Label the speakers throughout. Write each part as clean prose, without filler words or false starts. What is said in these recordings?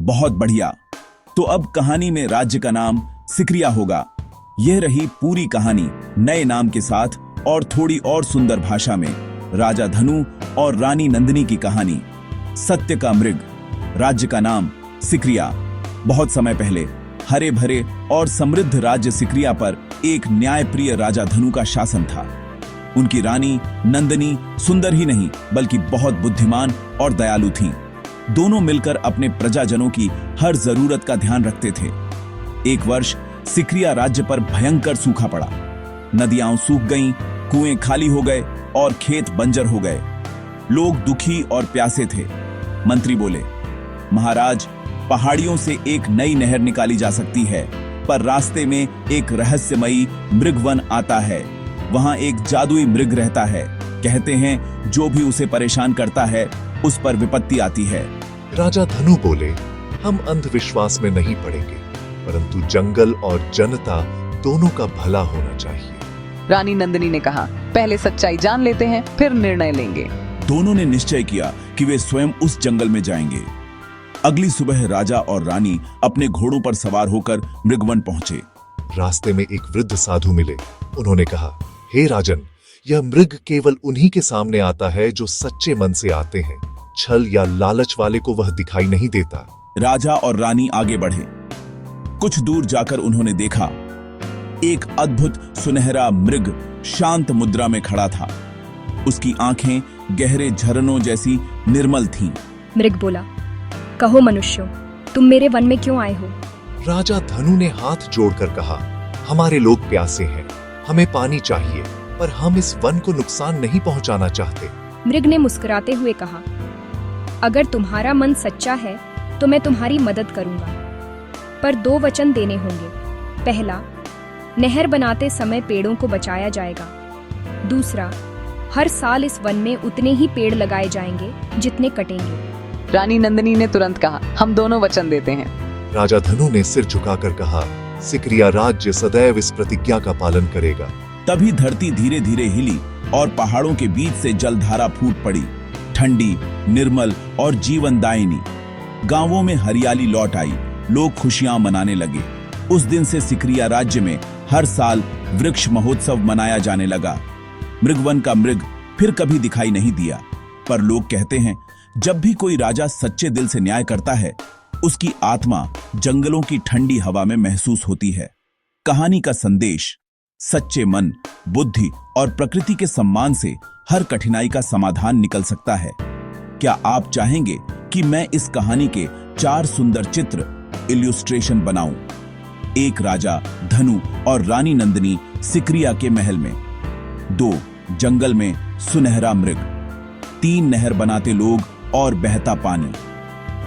Speaker 1: बहुत बढ़िया। तो अब कहानी में राज्य का नाम सिकरिया होगा। यह रही पूरी कहानी नए नाम के साथ और थोड़ी और सुंदर भाषा में। राजा धनु और रानी नंदिनी की कहानी। सत्य का मृग, राज्य का नाम सिकरिया। बहुत समय पहले हरे भरे और समृद्ध राज्य सिकरिया पर एक न्यायप्रिय राजा धनु का शासन था। उनकी रानी नंदिनी सुंदर ही नहीं बल्कि बहुत बुद्धिमान और दयालु थीं। दोनों मिलकर अपने प्रजाजनों की हर जरूरत का ध्यान रखते थे। एक वर्ष सिकरिया राज्य पर भयंकर सूखा पड़ा। नदियां सूख गईं, कुएं खाली हो गए और खेत बंजर हो गए। लोग दुखी और प्यासे थे। मंत्री बोले, महाराज, पहाड़ियों से एक नई नहर निकाली जा सकती है, पर रास्ते में एक रहस्यमयी मृगवन आता है। वहां एक जादुई मृग रहता है। कहते हैं जो भी उसे परेशान करता है उस पर विपत्ति आती है।
Speaker 2: राजा धनु बोले, हम अंधविश्वास में नहीं पड़ेंगे, परंतु जंगल और जनता दोनों का भला होना चाहिए।
Speaker 3: रानी नंदिनी ने कहा, पहले सच्चाई जान लेते हैं, फिर निर्णय लेंगे।
Speaker 1: दोनों ने निश्चय किया कि वे स्वयं उस जंगल में जाएंगे। अगली सुबह राजा और रानी अपने घोड़ों पर सवार होकर मृगवन पहुंचे।
Speaker 2: रास्ते में एक वृद्ध साधु मिले। उन्होंने कहा, हे राजन, यह मृग केवल उन्हीं के सामने आता है जो सच्चे मन से आते हैं। छल या लालच वाले को वह दिखाई नहीं देता।
Speaker 1: राजा और रानी आगे बढ़े। कुछ दूर जाकर उन्होंने देखा एक अद्भुत सुनहरा मृग शांत मुद्रा में खड़ा था। उसकी आंखें गहरे झरनों जैसी निर्मल थीं।
Speaker 4: मृग बोला, कहो मनुष्यों, तुम मेरे वन में क्यों आए हो?
Speaker 2: राजा धनु ने हाथ जोड़कर कहा, हमारे लोग प्यासे हैं, हमें पानी चाहिए, पर हम इस वन को नुकसान नहीं पहुंचाना चाहते।
Speaker 4: मृग ने मुस्कुराते हुए कहा, अगर तुम्हारा मन सच्चा है तो मैं तुम्हारी मदद करूंगा, पर 2 वचन देने होंगे। पहला, नहर बनाते समय पेड़ों को बचाया जाएगा। दूसरा, हर साल इस वन में उतने ही पेड़ लगाए जाएंगे जितने कटेंगे।
Speaker 3: रानी नंदिनी ने तुरंत कहा, हम दोनों वचन देते हैं।
Speaker 2: राजा धनु ने सिर झुकाकर कहा, सिकरिया राज्य सदैव इस प्रतिज्ञा का पालन करेगा।
Speaker 1: तभी धरती धीरे धीरे हिली और पहाड़ों के बीच से जलधारा फूट पड़ी, ठंडी, निर्मल और जीवनदायिनी। गांवों में हरियाली लौट आई। लोग खुशियां मनाने लगे। उस दिन से सिकरिया राज्य में हर साल वृक्ष महोत्सव मनाया जाने लगा। मृगवन का मृग फिर कभी दिखाई नहीं दिया, पर लोग कहते हैं जब भी कोई राजा सच्चे दिल से न्याय करता है, उसकी आत्मा जंगलों की ठंडी हवा में महसूस होती है। कहानी का संदेश, सच्चे मन, बुद्धि और प्रकृति के सम्मान से हर कठिनाई का समाधान निकल सकता है। क्या आप चाहेंगे कि मैं इस कहानी के 4 सुंदर चित्र इल्यूस्ट्रेशन बनाऊं? एक राजा धनु और रानी नंदिनी सिकरिया के महल में। 2 जंगल में सुनहरा मृग। 3 नहर बनाते लोग और बहता पानी।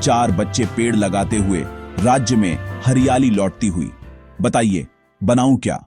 Speaker 1: 4 बच्चे पेड़ लगाते हुए राज्य में हरियाली लौटती हुई। बताइए, बनाऊं क्या?